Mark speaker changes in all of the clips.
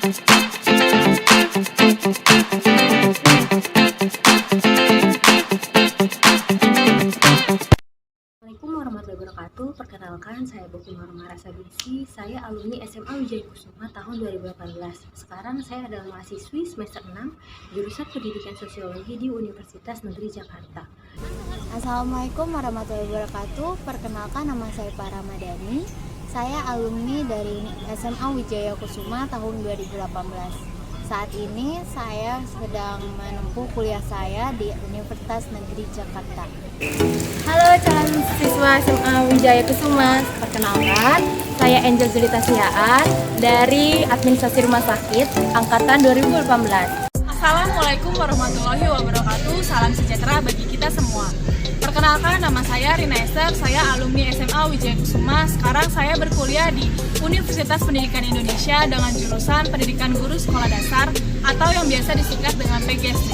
Speaker 1: Assalamualaikum warahmatullahi wabarakatuh. Perkenalkan, saya Boki Marmara Sabisi. Saya alumni SMA Wijaya Kusuma tahun 2018. Sekarang saya adalah mahasiswi semester 6 jurusan Pendidikan Sosiologi di Universitas Negeri Jakarta.
Speaker 2: Assalamualaikum warahmatullahi wabarakatuh. Perkenalkan, nama saya Farah Madani. Saya alumni dari SMA Wijaya Kusuma tahun 2018. Saat ini saya sedang menempuh kuliah saya di Universitas Negeri Jakarta.
Speaker 3: Halo calon siswa SMA Wijaya Kusuma. Perkenalkan, saya Angel Zulita Siaan dari Administrasi Rumah Sakit angkatan 2018.
Speaker 4: Assalamualaikum warahmatullahi wabarakatuh. Salam sejahtera bagi kita semua. Perkenalkan, nama saya Rina Esther. Saya alumni SMA Wijaya Kusuma. Sekarang saya berkuliah di Universitas Pendidikan Indonesia dengan jurusan Pendidikan Guru Sekolah Dasar atau yang biasa disingkat dengan PGSD.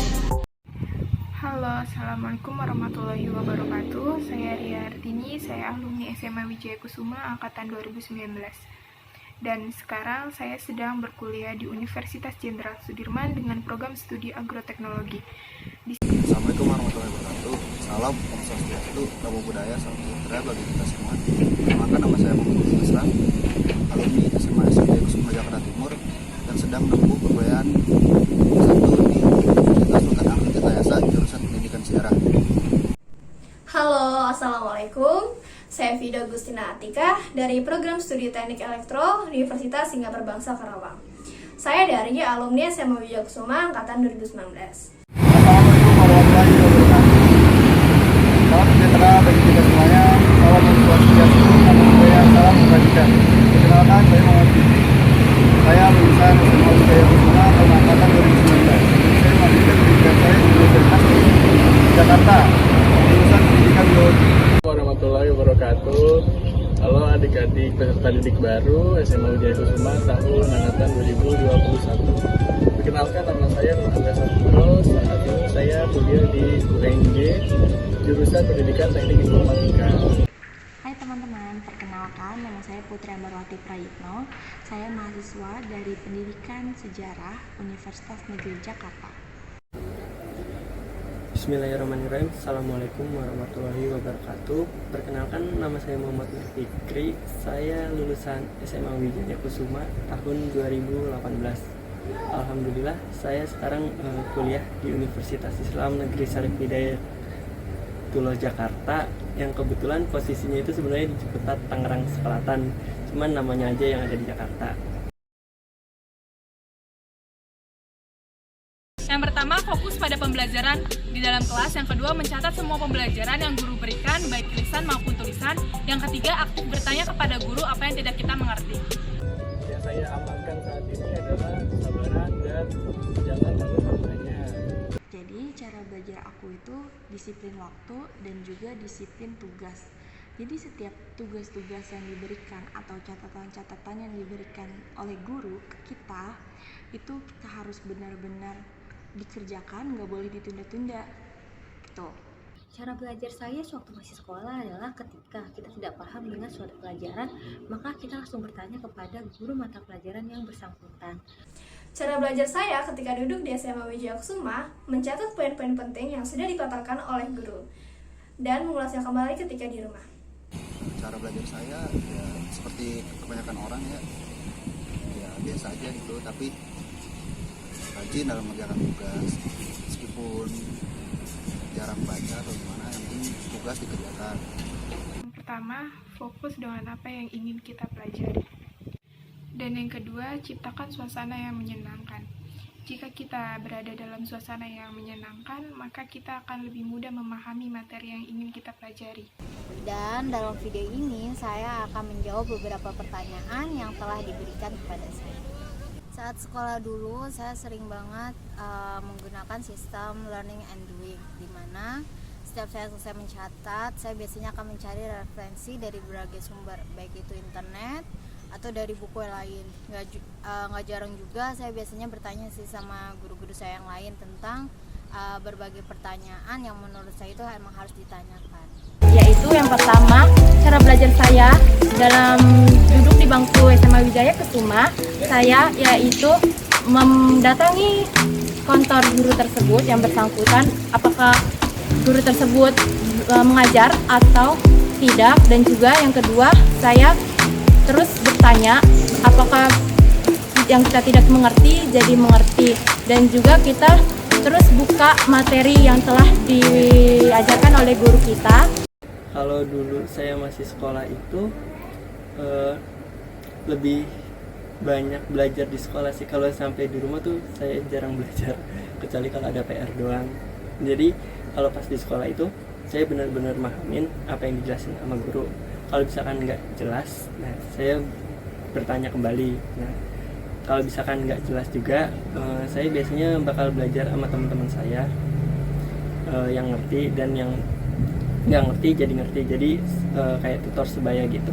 Speaker 5: Halo, Assalamualaikum warahmatullahi wabarakatuh. Saya Ria Artini, saya alumni SMA Wijaya Kusuma angkatan 2019. Dan sekarang saya sedang berkuliah di Universitas Jenderal Sudirman dengan program studi agroteknologi.
Speaker 6: Assalamualaikum warahmatullahi wabarakatuh. Salam Om Swastiastu, Namo Buddhaya, salam sejahtera bagi kita semua. Perkenalkan, nama saya Muhammad Islam, alumni SMA Wijaya Kusuma Jakarta Timur dan sedang menempuh perkuliahan S1 di Universitas Sultan Ahmad Yasa jurusan Pendidikan Sejarah.
Speaker 7: Halo, Assalamualaikum. Saya Vida Agustina Atika dari program studi Teknik Elektro Universitas Singapura Bangsa Karawang. Saya dari alumni SMA Wijaya Kusuma angkatan 2019.
Speaker 6: Assalamualaikum warahmatullahi wabarakatuh. Salam sejahtera bagi kita semuanya. Salam Om Swastiastu, Namo Buddhaya, salam kebajikan. Perkenalkan, saya Muhammad Fitri. Saya lulusan SMA Wijaya Kusuma tahun angkatan 2019. Saya melanjutkan pendidikan saya di Universitas Jakarta, jurusan Pendidikan Biologi.
Speaker 8: Warahmatullahi wabarakatuh. Halo adik-adik peserta didik baru SMA Wijaya Kusuma tahun angkatan 2021. Perkenalkan, nama saya Muhammad Satrio. Saat ini saya kuliah di UNJ jurusan Pendidikan Teknik Informatika.
Speaker 2: Hai teman-teman, perkenalkan, nama saya Putri Ambarwati Prayitno. Saya mahasiswa dari Pendidikan Sejarah Universitas Negeri Jakarta.
Speaker 9: Bismillahirrahmanirrahim. Assalamualaikum warahmatullahi wabarakatuh. Perkenalkan, nama saya Muhammad Fikri. Saya lulusan SMA Wijaya Kusuma tahun 2018. Alhamdulillah, saya sekarang kuliah di Universitas Islam Negeri Syarif Hidayat Jakarta, yang kebetulan posisinya itu sebenarnya di Ciputat, Tangerang Selatan, cuman namanya aja yang ada di Jakarta.
Speaker 4: Yang pertama, fokus pada pembelajaran di dalam kelas. Yang kedua, mencatat semua pembelajaran yang guru berikan, baik lisan maupun tulisan. Yang ketiga, aktif bertanya kepada guru apa yang tidak kita mengerti.
Speaker 8: Yang saya amalkan saat ini adalah kesabaran dan jangan takut bertanya.
Speaker 2: Jadi cara belajar aku itu disiplin waktu dan juga disiplin tugas. Jadi setiap tugas-tugas yang diberikan atau catatan-catatan yang diberikan oleh guru ke kita, itu kita harus benar-benar dikerjakan, nggak boleh ditunda-tunda gitu.
Speaker 1: Cara belajar saya sewaktu masih sekolah adalah ketika kita tidak paham dengan suatu pelajaran, maka kita langsung bertanya kepada guru mata pelajaran yang bersangkutan.
Speaker 7: Cara belajar saya ketika duduk di SMA Wijaya Kusuma, mencatat poin-poin penting yang sudah dipaparkan oleh guru dan mengulasnya kembali ketika di rumah.
Speaker 6: Cara belajar saya ya seperti kebanyakan orang ya biasa aja gitu, tapi rajin dalam mengerjakan tugas meskipun jarang baca atau gimana, yang penting tugas dikerjakan.
Speaker 5: Yang pertama, fokus dengan apa yang ingin kita pelajari. Dan yang kedua, ciptakan suasana yang menyenangkan. Jika kita berada dalam suasana yang menyenangkan, maka kita akan lebih mudah memahami materi yang ingin kita pelajari.
Speaker 2: Dan dalam video ini saya akan menjawab beberapa pertanyaan yang telah diberikan kepada saya. Saat sekolah dulu, saya sering banget menggunakan sistem learning and doing, di mana setiap saya selesai mencatat, saya biasanya akan mencari referensi dari berbagai sumber, baik itu internet atau dari buku yang lain. Nggak jarang juga saya biasanya bertanya sih sama guru-guru saya yang lain tentang berbagai pertanyaan yang menurut saya itu emang harus ditanyakan.
Speaker 3: Yaitu yaitu yang pertama, cara belajar saya dalam duduk di bangku SMA Wijaya Kusuma, saya yaitu mendatangi kantor guru tersebut yang bersangkutan, apakah guru tersebut mengajar atau tidak, dan juga yang kedua, saya terus bertanya apakah yang kita tidak mengerti jadi mengerti, dan juga kita terus buka materi yang telah diajarkan oleh guru kita.
Speaker 9: Kalau dulu saya masih sekolah itu lebih banyak belajar di sekolah sih. Kalau sampai di rumah tuh saya jarang belajar, kecuali kalau ada PR doang. Jadi kalau pas di sekolah itu saya benar-benar mahamin apa yang dijelasin sama guru. Kalau misalkan nggak jelas, nah saya bertanya kembali. Nah kalau misalkan nggak jelas juga, saya biasanya bakal belajar sama teman-teman saya yang ngerti dan yang nggak ngerti jadi ngerti. Jadi kayak tutor sebaya gitu.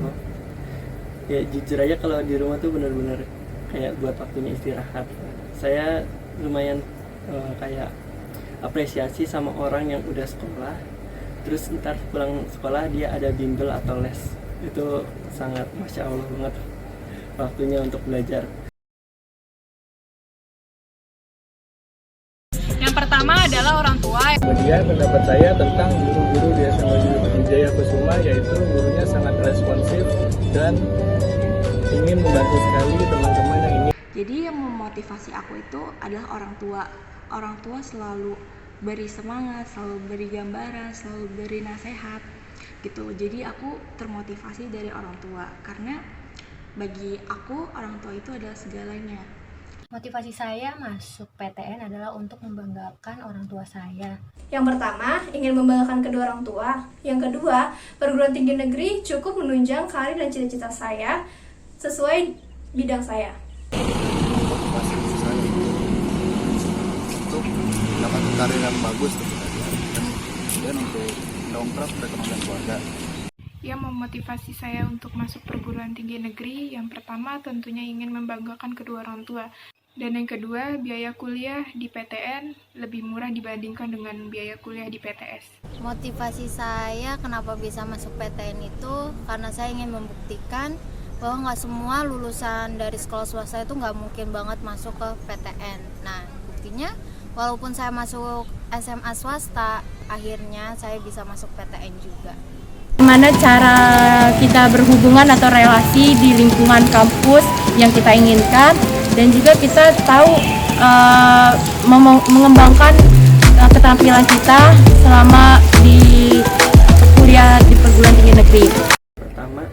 Speaker 9: Ya jujur aja kalau di rumah tuh benar-benar kayak buat waktunya istirahat. Saya lumayan kayak apresiasi sama orang yang udah sekolah, terus ntar pulang sekolah dia ada bimbel atau les. Itu sangat masya Allah banget waktunya untuk belajar.
Speaker 4: Yang pertama adalah orang tua.
Speaker 8: Kemudian pendapat saya tentang guru-guru di SMA Wijaya Kusuma, yaitu gurunya sangat responsif dan ingin membantu sekali teman-teman yang ingin.
Speaker 10: Jadi yang memotivasi aku itu adalah orang tua. Orang tua selalu beri semangat, selalu beri gambaran, selalu beri nasihat gitu. Jadi aku termotivasi dari orang tua karena bagi aku orang tua itu adalah segalanya.
Speaker 1: Motivasi saya masuk PTN adalah untuk membanggakan orang tua saya.
Speaker 7: Yang pertama, ingin membanggakan kedua orang tua. Yang kedua, perguruan tinggi negeri cukup menunjang karir dan cita-cita saya sesuai bidang saya.
Speaker 6: Motivasi saya untuk mendapat karir yang bagus dan untuk mendongkrak perekonomian keluarga.
Speaker 5: Yang memotivasi saya untuk masuk perguruan tinggi negeri, yang pertama tentunya ingin membanggakan kedua orang tua. Dan yang kedua, biaya kuliah di PTN lebih murah dibandingkan dengan biaya kuliah di PTS.
Speaker 2: Motivasi saya kenapa bisa masuk PTN itu karena saya ingin membuktikan bahwa nggak semua lulusan dari sekolah swasta itu nggak mungkin banget masuk ke PTN. Nah, buktinya walaupun saya masuk SMA swasta, akhirnya saya bisa masuk PTN juga.
Speaker 3: Gimana cara kita berhubungan atau relasi di lingkungan kampus yang kita inginkan, dan juga kita tahu mengembangkan keterampilan kita selama di kuliah di perguruan tinggi negeri.
Speaker 9: Pertama,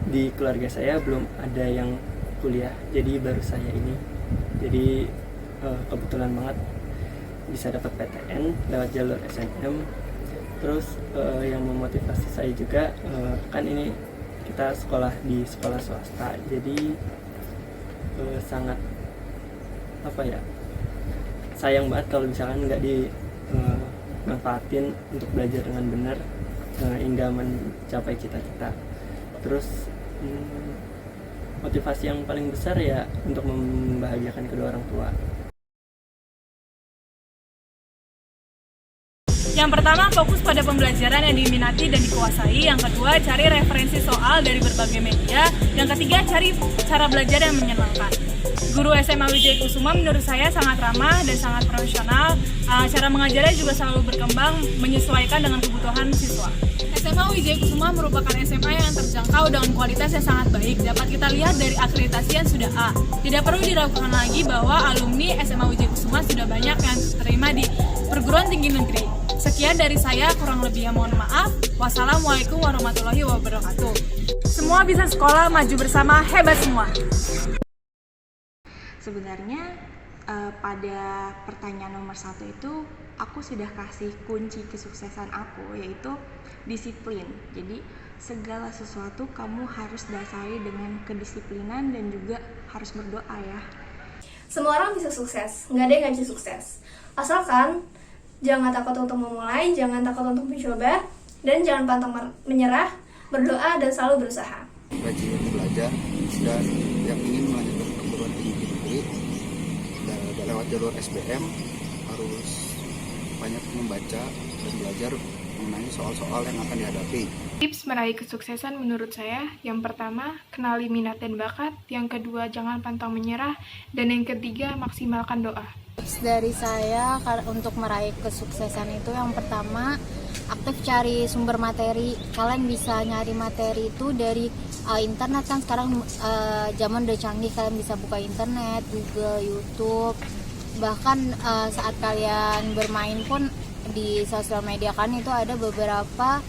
Speaker 9: di keluarga saya belum ada yang kuliah, jadi baru saya ini. Jadi kebetulan banget bisa dapat PTN lewat jalur SNM. Terus yang memotivasi saya juga kan ini kita sekolah di sekolah swasta, jadi sangat sayang banget kalau misalkan nggak dimanfaatin untuk belajar dengan benar hingga mencapai cita-cita. Terus motivasi yang paling besar ya untuk membahagiakan kedua orang tua.
Speaker 4: Yang pertama, fokus pada pembelajaran yang diminati dan dikuasai. Yang kedua, cari referensi soal dari berbagai media. Yang ketiga, cari cara belajar yang menyenangkan. Guru SMA Wijaya Kusuma menurut saya sangat ramah dan sangat profesional. Cara mengajarnya juga selalu berkembang menyesuaikan dengan kebutuhan siswa. SMA Wijaya Kusuma merupakan SMA yang terjangkau dengan kualitas yang sangat baik. Dapat kita lihat dari akreditasi yang sudah A. Tidak perlu diragukan lagi bahwa alumni SMA Wijaya Kusuma sudah banyak yang terima di perguruan tinggi negeri. Sekian dari saya, kurang lebihnya mohon maaf. Wassalamualaikum warahmatullahi wabarakatuh. Semua bisa sekolah, maju bersama, hebat semua.
Speaker 10: Sebenarnya pada pertanyaan nomor 1 itu aku sudah kasih kunci kesuksesan aku, yaitu disiplin. Jadi segala sesuatu kamu harus dasari dengan kedisiplinan dan juga harus berdoa ya.
Speaker 7: Semua orang bisa sukses, nggak ada yang nggak bisa sukses. Asalkan jangan takut untuk memulai, jangan takut untuk mencoba, dan jangan pantang menyerah, berdoa dan selalu berusaha.
Speaker 6: Rajin belajar dan yang ingin melanjutkan perguruan tinggi negeri lewat jalur SBM harus banyak membaca dan belajar mengenai soal-soal yang akan dihadapi.
Speaker 5: Tips meraih kesuksesan menurut saya, yang pertama, kenali minat dan bakat, yang kedua, jangan pantang menyerah, dan yang ketiga, maksimalkan doa.
Speaker 2: Tips dari saya untuk meraih kesuksesan itu yang pertama, aktif cari sumber materi. Kalian bisa nyari materi itu dari internet, kan sekarang zaman udah canggih, kalian bisa buka internet, Google, YouTube. Bahkan saat kalian bermain pun di sosial media kan itu ada beberapa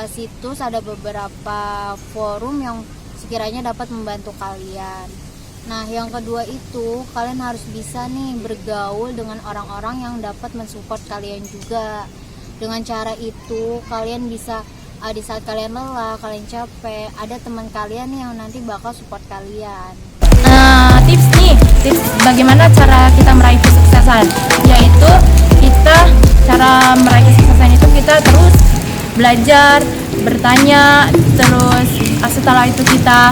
Speaker 2: situs, ada beberapa forum yang sekiranya dapat membantu kalian. Nah, yang kedua itu kalian harus bisa nih bergaul dengan orang-orang yang dapat mensupport kalian juga. Dengan cara itu kalian bisa di saat kalian lelah, kalian capek, ada teman kalian yang nanti bakal support kalian.
Speaker 3: Tips bagaimana cara kita meraih kesuksesan, yaitu cara meraih kesuksesan itu kita terus belajar, bertanya, terus setelah itu kita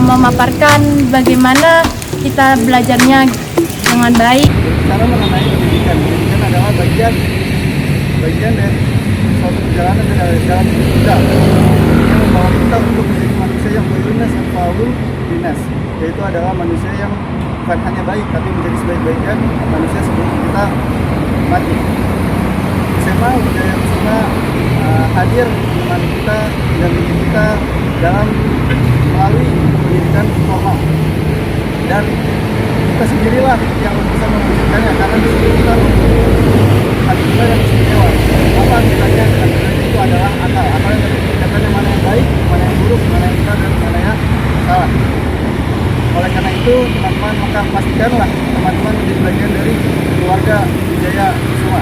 Speaker 3: memaparkan bagaimana kita belajarnya dengan baik.
Speaker 6: Cara mengenai pendidikan adalah bagian dari suatu perjalanan dari jalan kita yang membawa kita untuk menjadi manusia yang berlunas atau dinas, yaitu adalah manusia yang bukan hanya baik tapi menjadi sebaik-baiknya manusia sebelum kita mati. SMA Wijaya Kusuma hadir menemani kita dan mendidik kita dalam melalui pendidikan formal, dan kita sendirilah yang bisa mewujudkannya, karena di sini kita hati kita yang istimewa. Apa bedanya dengan bedanya itu adalah akal yang membedakan yang mana yang baik, mana yang buruk, mana yang benar, dan mana yang salah. Oleh karena itu, teman-teman, maka pastikanlah teman-teman menjadi bagian dari keluarga Wijaya Kusuma.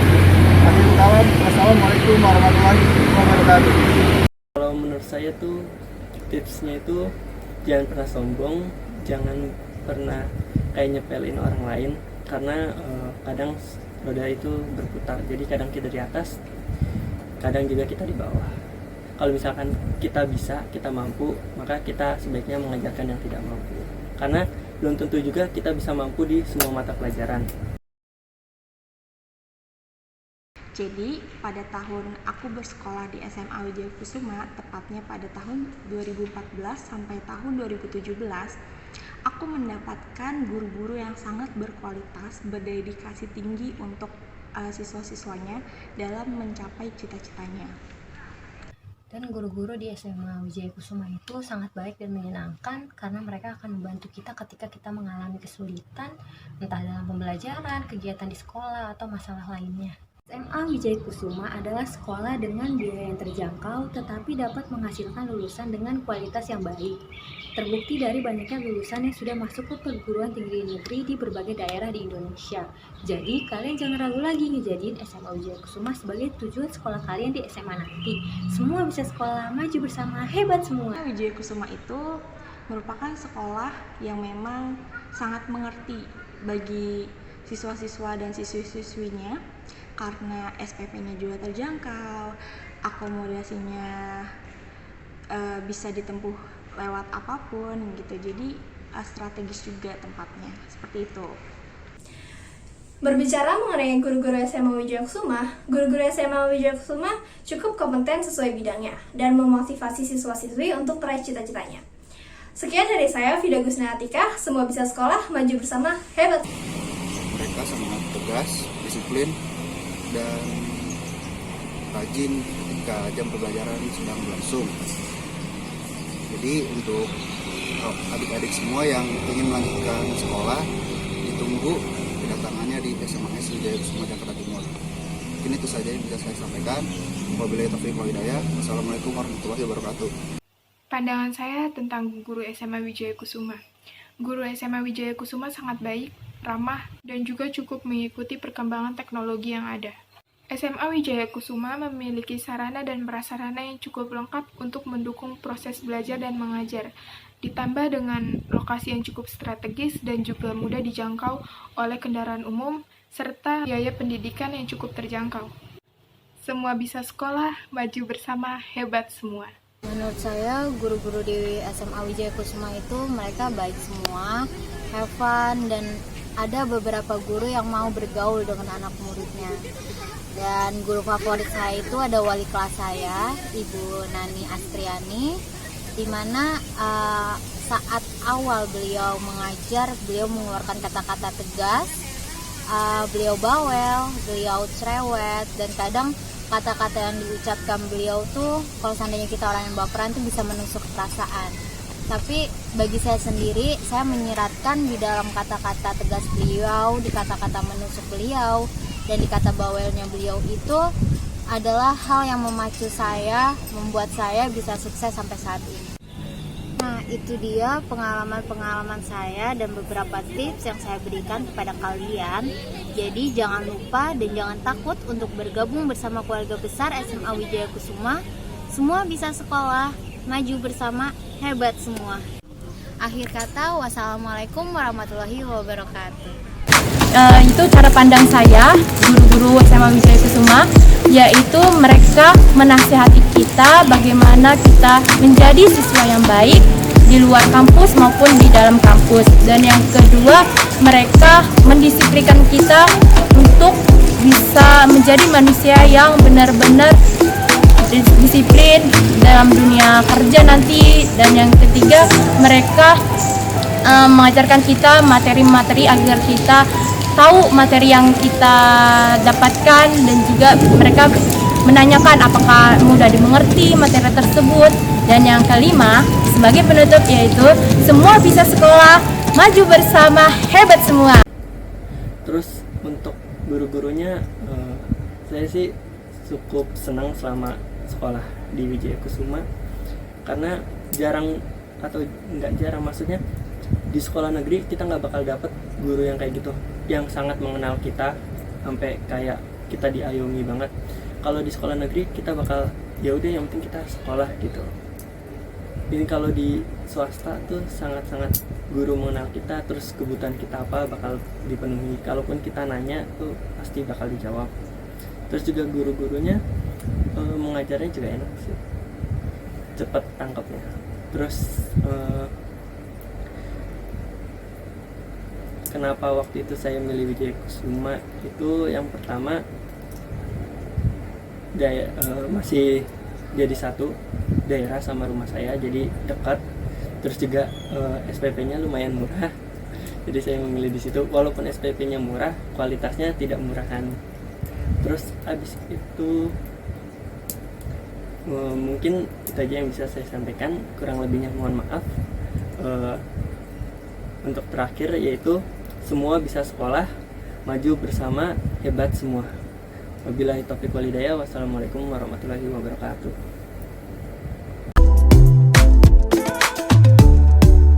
Speaker 6: Akhirul kalam, wassalamualaikum warahmatullahi wabarakatuh.
Speaker 9: Kalau menurut saya tuh tipsnya itu jangan pernah sombong, jangan pernah kayak nyepelin orang lain, karena kadang roda itu berputar, jadi kadang kita di atas, kadang juga kita di bawah. Kalau misalkan kita bisa, kita mampu, maka kita sebaiknya mengajarkan yang tidak mampu, karena belum tentu juga kita bisa mampu di semua mata pelajaran.
Speaker 10: Jadi, pada tahun aku bersekolah di SMA Wijaya Kusuma, tepatnya pada tahun 2014 sampai tahun 2017, aku mendapatkan guru-guru yang sangat berkualitas, berdedikasi tinggi untuk siswa-siswanya dalam mencapai cita-citanya.
Speaker 1: Dan guru-guru di SMA Wijaya Kusuma itu sangat baik dan menyenangkan, karena mereka akan membantu kita ketika kita mengalami kesulitan, entah dalam pembelajaran, kegiatan di sekolah, atau masalah lainnya. SMA Wijaya Kusuma adalah sekolah dengan biaya yang terjangkau tetapi dapat menghasilkan lulusan dengan kualitas yang baik. Terbukti dari banyaknya lulusan yang sudah masuk ke perguruan tinggi negeri di berbagai daerah di Indonesia. Jadi kalian jangan ragu lagi ngejadiin SMA Wijaya Kusuma sebagai tujuan sekolah kalian di SMA nanti. Semua bisa sekolah, maju bersama, hebat semua.
Speaker 10: Wijaya Kusuma itu merupakan sekolah yang memang sangat mengerti bagi siswa-siswa dan siswi-siswinya, karena SPP-nya juga terjangkau, akomodasinya bisa ditempuh lewat apapun gitu, jadi strategis juga tempatnya, seperti itu.
Speaker 7: Berbicara mengenai guru-guru SMA Wijaya Kusuma, guru-guru SMA Wijaya Kusuma cukup kompeten sesuai bidangnya dan memotivasi siswa-siswi untuk meraih cita-citanya. Sekian dari saya, Vida Gusna Atika. Semua bisa sekolah, maju bersama, hebat.
Speaker 6: Mereka sangat tegas, disiplin, dan rajin ketika jam pembelajaran sedang berlangsung. Jadi untuk adik-adik semua yang ingin melanjutkan sekolah, ditunggu kedatangannya di SMA Wijaya Kusuma Jakarta Timur. Mungkin itu saja yang bisa saya sampaikan. Wabillahi taufiq wal hidayah. Wassalamualaikum warahmatullahi wabarakatuh.
Speaker 5: Pandangan saya tentang guru SMA Wijaya Kusuma. Guru SMA Wijaya Kusuma sangat baik, ramah, dan juga cukup mengikuti perkembangan teknologi yang ada. SMA Wijaya Kusuma memiliki sarana dan prasarana yang cukup lengkap untuk mendukung proses belajar dan mengajar, ditambah dengan lokasi yang cukup strategis dan juga mudah dijangkau oleh kendaraan umum, serta biaya pendidikan yang cukup terjangkau. Semua bisa sekolah, maju bersama, hebat semua.
Speaker 2: Menurut saya, guru-guru di SMA Wijaya Kusuma itu mereka baik semua, have fun, dan ada beberapa guru yang mau bergaul dengan anak muridnya. Dan guru favorit saya itu ada wali kelas saya, Ibu Nani Astriani, di mana saat awal beliau mengajar, beliau mengeluarkan kata-kata tegas, beliau bawel, beliau cerewet, dan kadang kata-kata yang diucapkan beliau tuh kalau seandainya kita orang yang baperan tuh bisa menusuk perasaan. Tapi bagi saya sendiri, saya menyiratkan di dalam kata-kata tegas beliau, di kata-kata menusuk beliau, dan di kata bawelnya beliau itu adalah hal yang memacu saya, membuat saya bisa sukses sampai saat ini. Nah, itu dia pengalaman-pengalaman saya dan beberapa tips yang saya berikan kepada kalian. Jadi jangan lupa dan jangan takut untuk bergabung bersama keluarga besar SMA Wijaya Kusuma. Semua bisa sekolah, maju bersama, hebat semua. Akhir kata, wassalamualaikum warahmatullahi wabarakatuh.
Speaker 3: Itu cara pandang saya, guru-guru SMA Wijaya Kusuma, yaitu mereka menasihati kita bagaimana kita menjadi siswa yang baik di luar kampus maupun di dalam kampus. Dan yang kedua, mereka mendisiplinkan kita untuk bisa menjadi manusia yang benar-benar disiplin dalam dunia kerja nanti. Dan yang ketiga, mereka mengajarkan kita materi-materi agar kita tahu materi yang kita dapatkan, dan juga mereka menanyakan apakah mudah dimengerti materi tersebut. Dan yang kelima, sebagai penutup, yaitu semua bisa sekolah, maju bersama, hebat semua.
Speaker 9: Terus untuk guru-gurunya, saya sih cukup senang selama sekolah di Wijaya Kusuma, karena jarang, atau nggak jarang, maksudnya di sekolah negeri kita nggak bakal dapet guru yang kayak gitu, yang sangat mengenal kita sampai kayak kita diayomi banget. Kalau di sekolah negeri kita bakal ya udah, yang penting kita sekolah gitu. Ini kalau di swasta tuh sangat-sangat guru mengenal kita, terus kebutuhan kita apa bakal dipenuhi. Kalaupun kita nanya tuh pasti bakal dijawab. Terus juga guru-gurunya mengajarnya juga enak sih, cepet tangkapnya. Terus kenapa waktu itu saya milih Wijaya Kusuma itu, yang pertama masih jadi satu daerah sama rumah saya, jadi dekat. Terus juga SPP-nya lumayan murah, jadi saya memilih di situ. Walaupun SPP-nya murah, kualitasnya tidak murahan. Terus abis itu mungkin itu aja yang bisa saya sampaikan, kurang lebihnya mohon maaf. Untuk terakhir, yaitu semua bisa sekolah, maju bersama, hebat semua. Wabillahi taufiq wal hidayah. Wassalamualaikum warahmatullahi wabarakatuh.